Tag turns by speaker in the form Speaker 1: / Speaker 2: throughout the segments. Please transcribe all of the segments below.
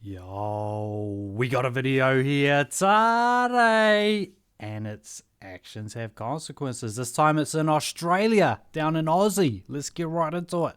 Speaker 1: Yo, we got a video here today, and its actions have consequences. This time it's in Australia, down in Aussie. Let's get right into it.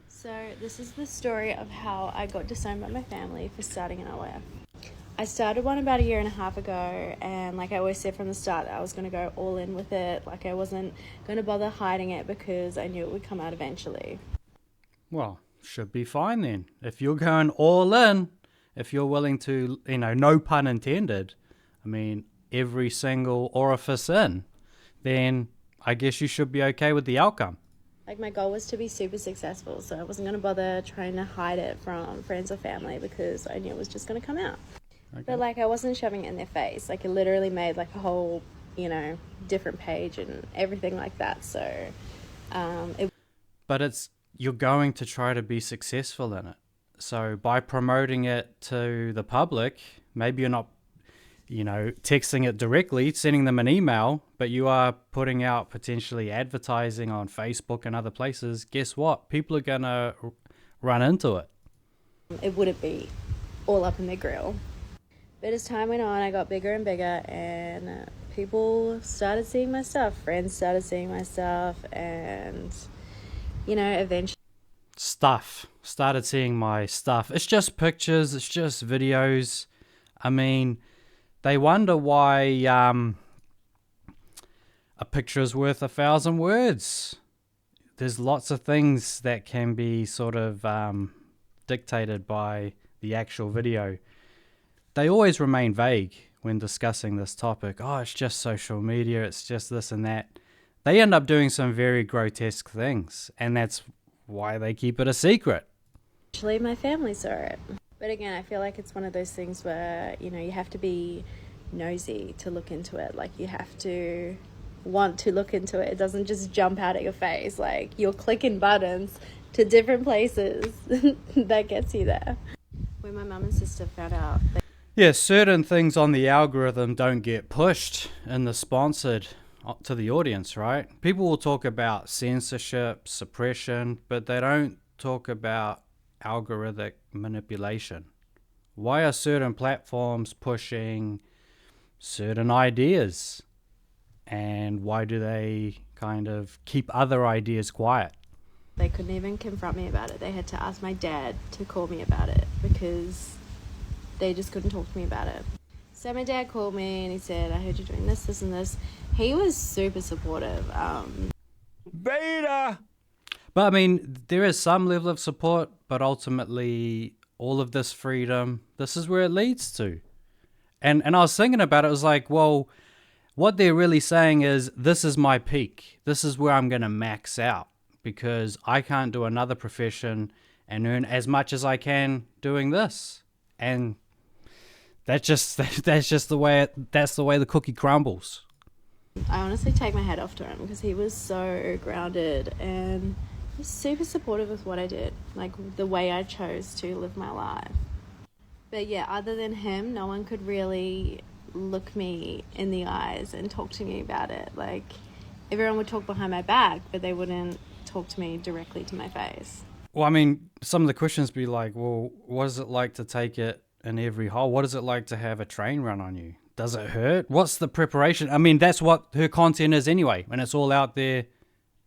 Speaker 2: So this is the story of how I got disowned by my family for starting an OF. I started one about 1.5 years ago, and like I always said from the start, I was going to go all in with it. Like I wasn't going to bother hiding it because I knew it would come out eventually.
Speaker 1: Well, should be fine then. If you're going all in, if you're willing to, no pun intended, every single orifice in, then I guess you should be okay with the outcome.
Speaker 2: Like my goal was to be super successful, so I wasn't going to bother trying to hide it from friends or family because I knew it was just going to come out. Okay. But like I wasn't shoving it in their face. Like it literally made like a whole, different page and everything like that. So,
Speaker 1: But you're going to try to be successful in it. So by promoting it to the public, maybe you're not, texting it directly, sending them an email, but you are putting out potentially advertising on Facebook and other places. Guess what? People are going to run into it.
Speaker 2: It wouldn't be all up in their grill. But as time went on, I got bigger and bigger, and people started seeing my stuff. Friends started seeing my stuff, and, eventually...
Speaker 1: Started seeing my stuff. It's just pictures. It's just videos. They wonder why a picture is worth 1,000 words. There's lots of things that can be sort of dictated by the actual video. They always remain vague when discussing this topic. Oh, it's just social media. It's just this and that. They end up doing some very grotesque things, and that's why they keep it a secret.
Speaker 2: Actually, my family saw it. But again, I feel like it's one of those things where, you have to be nosy to look into it. Like, you have to want to look into it. It doesn't just jump out at your face. Like, you're clicking buttons to different places that gets you there. When my mum and sister found out...
Speaker 1: certain things on the algorithm don't get pushed in the sponsored to the audience, right? People will talk about censorship, suppression, but they don't talk about algorithmic manipulation. Why are certain platforms pushing certain ideas? And why do they kind of keep other ideas quiet?
Speaker 2: They couldn't even confront me about it. They had to ask my dad to call me about it because they just couldn't talk to me about it. So my dad called me and he said, I heard you doing this, this, and this. He was super supportive.
Speaker 1: Beta! But there is some level of support, but ultimately all of this freedom, this is where it leads to. And I was thinking about it, I was like, well, what they're really saying is, this is my peak. This is where I'm going to max out because I can't do another profession and earn as much as I can doing this. And that's just the way the cookie crumbles.
Speaker 2: I honestly take my hat off to him because he was so grounded and he was super supportive with what I did, like the way I chose to live my life. But yeah, other than him, no one could really look me in the eyes and talk to me about it. Like everyone would talk behind my back, but they wouldn't talk to me directly to my face.
Speaker 1: Well, some of the questions be like, well, what is it like to take it in every hole? What is it like to have a train run on you? Does it hurt? What's the preparation? That's what her content is anyway, and it's all out there.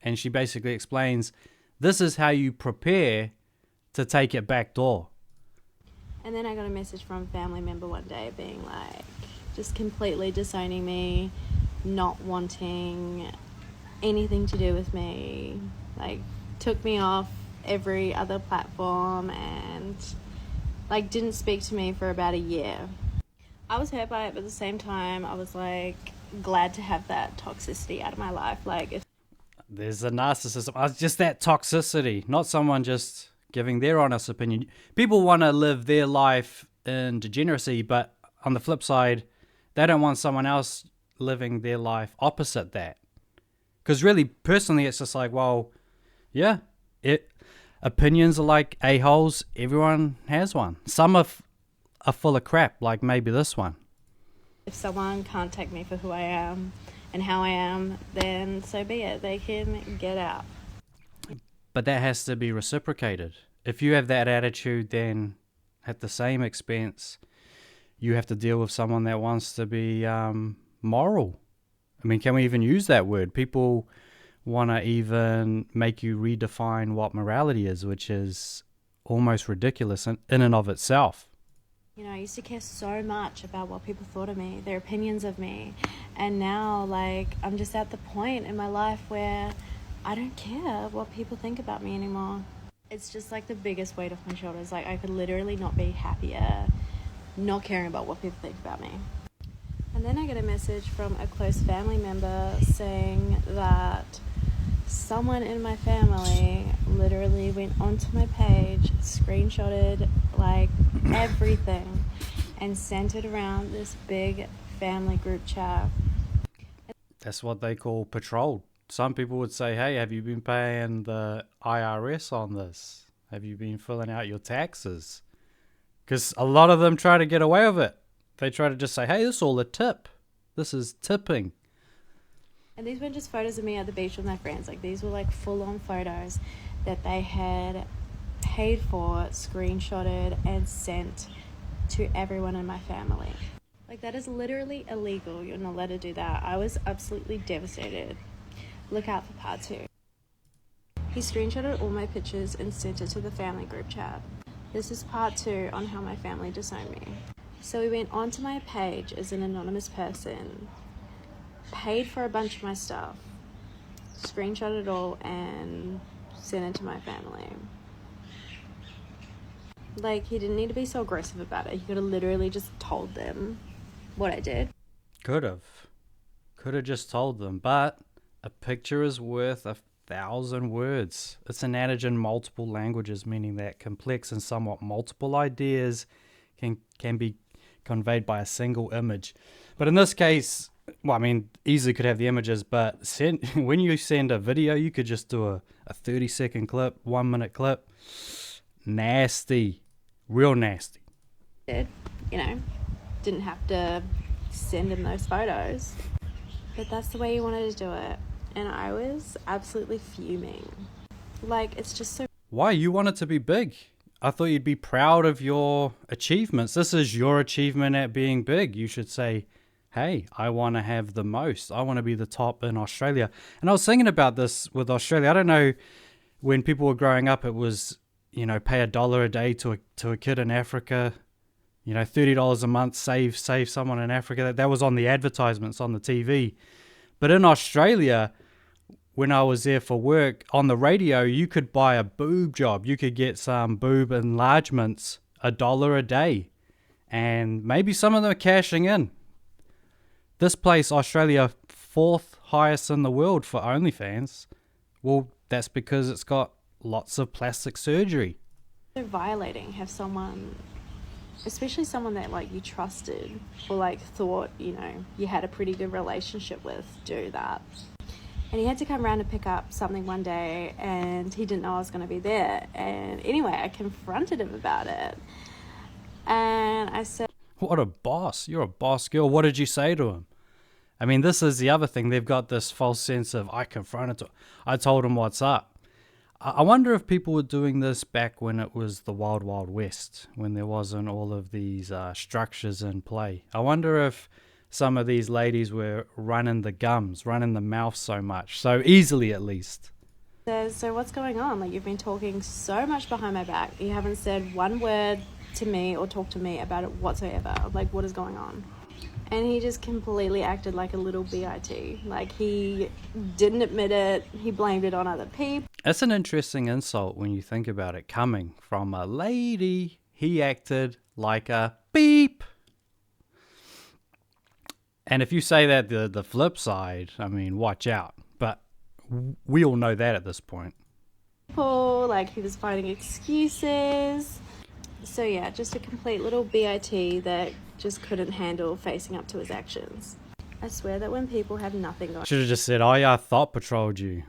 Speaker 1: And she basically explains, this is how you prepare to take it back door.
Speaker 2: And then I got a message from a family member one day being like, just completely disowning me, not wanting anything to do with me, like took me off every other platform and like didn't speak to me for about 1 year. I was hurt by it, but at the same time I was like glad to have that toxicity out of my life. Like
Speaker 1: there's a narcissism. It's just that toxicity, not someone just giving their honest opinion. People want to live their life in degeneracy, but on the flip side, they don't want someone else living their life opposite that. Because really, personally, it's just like, well, yeah, opinions are like a-holes. Everyone has one. Some are full of crap, like maybe this one.
Speaker 2: If someone can't take me for who I am and how I am, then so be it. They can get out.
Speaker 1: But that has to be reciprocated. If you have that attitude, then at the same expense, you have to deal with someone that wants to be moral. I mean, can we even use that word? People want to even make you redefine what morality is, which is almost ridiculous in and of itself.
Speaker 2: You know, I used to care so much about what people thought of me, their opinions of me. And now, like, I'm just at the point in my life where I don't care what people think about me anymore. It's just like the biggest weight off my shoulders. Like, I could literally not be happier not caring about what people think about me. And then I get a message from a close family member saying that someone in my family literally went onto my page, screenshotted like everything, and sent it around this big family group chat.
Speaker 1: That's what they call patrol. Some people would say, hey, have you been paying the IRS on this? Have you been filling out your taxes? Because a lot of them try to get away with it. They try to just say, hey, this is all a tip. This is tipping.
Speaker 2: And these weren't just photos of me at the beach with my friends. Like, these were like full-on photos that they had paid for, screenshotted, and sent to everyone in my family. Like, that is literally illegal. You're not allowed to do that. I was absolutely devastated. Look out for part 2. He screenshotted all my pictures and sent it to the family group chat. This is part 2 on how my family disowned me. So he went onto my page as an anonymous person, paid for a bunch of my stuff, screenshotted it all, and sent it to my family. Like, he didn't need to be so aggressive about it. He could have literally just told them what I did.
Speaker 1: Could have just told them, but a picture is worth 1,000 words. It's an adage in multiple languages, meaning that complex and somewhat multiple ideas can be conveyed by a single image. But in this case, well, I mean, easily could have the images, but when you send a video, you could just do a 30-second clip, 1-minute clip. Nasty. Real nasty.
Speaker 2: You know, didn't have to send him those photos. But that's the way he wanted to do it. And I was absolutely fuming. Like, it's just so...
Speaker 1: Why? You want it to be big. I thought you'd be proud of your achievements. This is your achievement at being big. You should say, hey, I want to have the most. I want to be the top in Australia. And I was thinking about this with Australia. I don't know, when people were growing up, it was, you know, pay $1 a day to a kid in Africa. You know, $30 a month, save someone in Africa. That was on the advertisements on the TV. But in Australia, when I was there for work, on the radio, you could buy a boob job. You could get some boob enlargements, $1 a day. And maybe some of them are cashing in. This place, Australia, 4th highest in the world for OnlyFans. Well, that's because it's got lots of plastic surgery.
Speaker 2: So violating, have someone, especially someone that like you trusted or like thought, you know, you had a pretty good relationship with, do that. And he had to come around to pick up something one day, and he didn't know I was going to be there. And anyway, I confronted him about it. And I said,
Speaker 1: what a boss. You're a boss girl. What did you say to him? I mean, this is the other thing. They've got this false sense of, I confronted him. I told him what's up. I wonder if people were doing this back when it was the Wild Wild West, when there wasn't all of these structures in play. I wonder if some of these ladies were running the gums, running the mouth so much, so easily at least.
Speaker 2: So what's going on? Like, you've been talking so much behind my back. You haven't said one word to me or talked to me about it whatsoever. Like, what is going on? And he just completely acted like a little bitch. Like, he didn't admit it. He blamed it on other people.
Speaker 1: That's an interesting insult when you think about it, coming from a lady. He acted like a beep. And if you say that the flip side, I mean, watch out. But we all know that at this point.
Speaker 2: Like, he was finding excuses. So yeah, just a complete little BIT that just couldn't handle facing up to his actions. I swear that when people have nothing on...
Speaker 1: Should have just said, oh yeah, I thought patrolled you.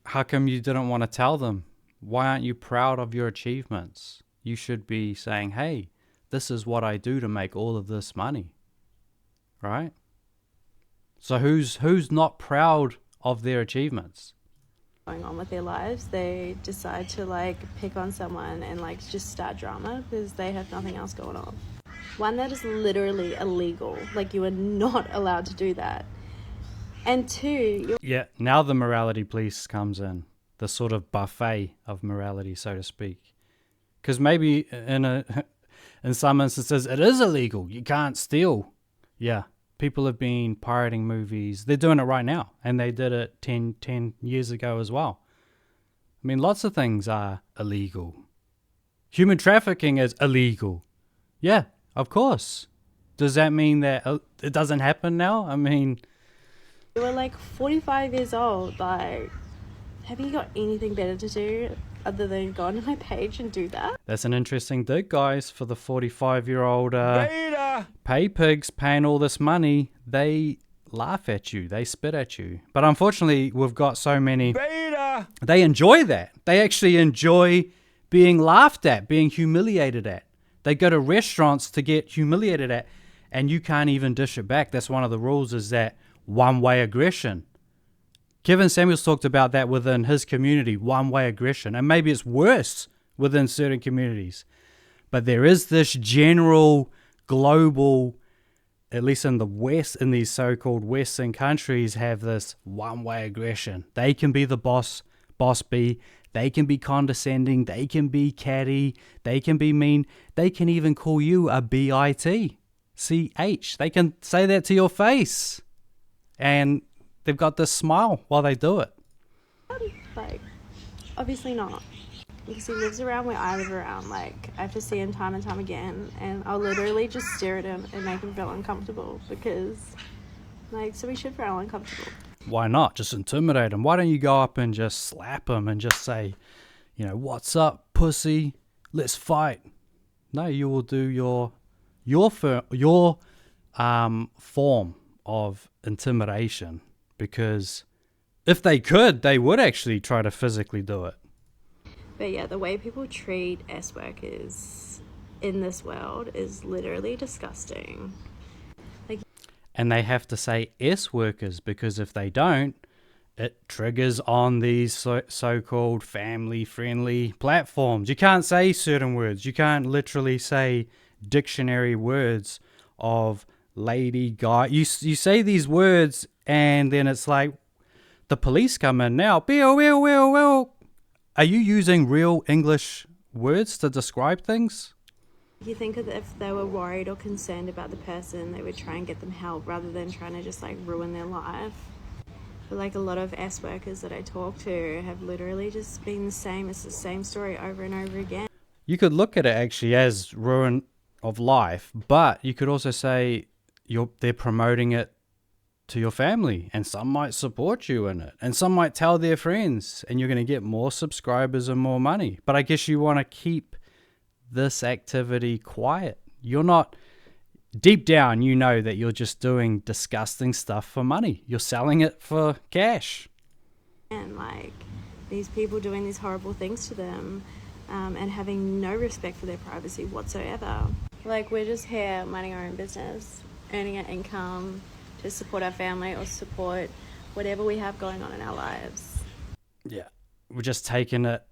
Speaker 1: How come you didn't want to tell them? Why aren't you proud of your achievements? You should be saying, hey, this is what I do to make all of this money. Right? So who's not proud of their achievements?
Speaker 2: going on with their lives, they decide to like pick on someone and like just start drama because they have nothing else going on. One, that is literally illegal. Like, you are not allowed to do that. And two,
Speaker 1: Yeah, now the morality police comes in, the sort of buffet of morality, so to speak. Because maybe in some instances it is illegal. You can't steal. Yeah, people have been pirating movies. They're doing it right now, and they did it 10 years ago as well. I mean, lots of things are illegal. Human trafficking is illegal. Yeah, of course. Does that mean that it doesn't happen now? I mean,
Speaker 2: you were like 45 years old. Like, have you got anything better to do other than go on my page and do that?
Speaker 1: that's an interesting dig, guys, for the 45-year-old pay pigs paying all this money. They laugh at you. They spit at you. But unfortunately, we've got so many. They enjoy that. They actually enjoy being laughed at, being humiliated at. They go to restaurants to get humiliated at, and you can't even dish it back. That's one of the rules, is that one-way aggression. Kevin Samuels talked about that within his community, one-way aggression. And maybe it's worse within certain communities. But there is this general global, at least in the West, in these so-called Western countries, have this one-way aggression. They can be the boss B. They can be condescending. They can be catty. They can be mean. They can even call you a bitch. They can say that to your face. And they've got this smile while they do it.
Speaker 2: Like, obviously not. Because he lives around where I live around. Like, I have to see him time and time again. And I'll literally just stare at him and make him feel uncomfortable. Because, like, so he should feel uncomfortable.
Speaker 1: Why not? Just intimidate him. Why don't you go up and just slap him and just say, what's up, pussy? Let's fight. No, you will do your form of intimidation, because if they could, they would actually try to physically do it.
Speaker 2: But yeah, the way people treat S workers in this world is literally disgusting.
Speaker 1: And they have to say S workers, because if they don't, it triggers on these so-called family-friendly platforms. You can't say certain words. You can't literally say dictionary words of lady, guy. You say these words, and then it's like the police come in now. Bill. Are you using real English words to describe things?
Speaker 2: You think that if they were worried or concerned about the person, they would try and get them help rather than trying to just like ruin their life. But like a lot of S workers that I talk to have literally just been the same. It's the same story over and over again.
Speaker 1: You could look at it actually as ruin of life, but you could also say they're promoting it to your family, and some might support you in it, and some might tell their friends, and you're going to get more subscribers and more money. But I guess you want to keep this activity quiet. You're not, deep down, you know that you're just doing disgusting stuff for money. You're selling it for cash.
Speaker 2: And like these people doing these horrible things to them, and having no respect for their privacy whatsoever. Like, we're just here minding our own business, earning an income to support our family or support whatever we have going on in our lives.
Speaker 1: Yeah, we're just taking it,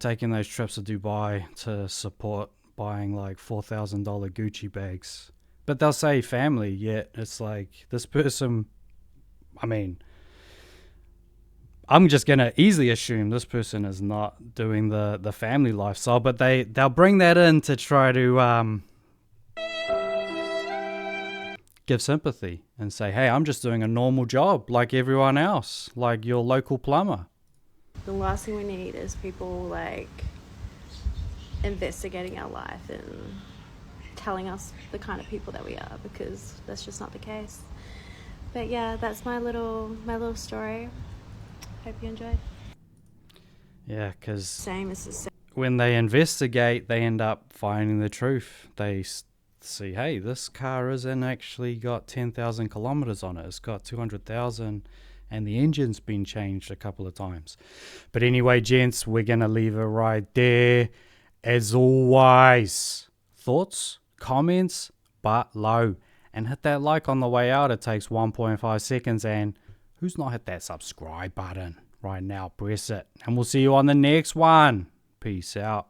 Speaker 1: taking those trips to Dubai to support buying like $4,000 Gucci bags. But they'll say family, yet it's like this person, I'm just going to easily assume this person is not doing the family lifestyle, but they'll bring that in to try to give sympathy and say, hey, I'm just doing a normal job like everyone else, like your local plumber.
Speaker 2: The last thing we need is people like investigating our life and telling us the kind of people that we are, because that's just not the case. But yeah, that's my little story. Hope you enjoyed.
Speaker 1: Yeah, because
Speaker 2: Same.
Speaker 1: When they investigate, they end up finding the truth. They see, hey, this car isn't actually got 10,000 kilometers on it. It's got 200,000, and the engine's been changed a couple of times. But anyway, gents, we're going to leave it right there. As always, thoughts, comments, but low. And hit that like on the way out. It takes 1.5 seconds. And who's not hit that subscribe button right now. Press it. And we'll see you on the next one. Peace out.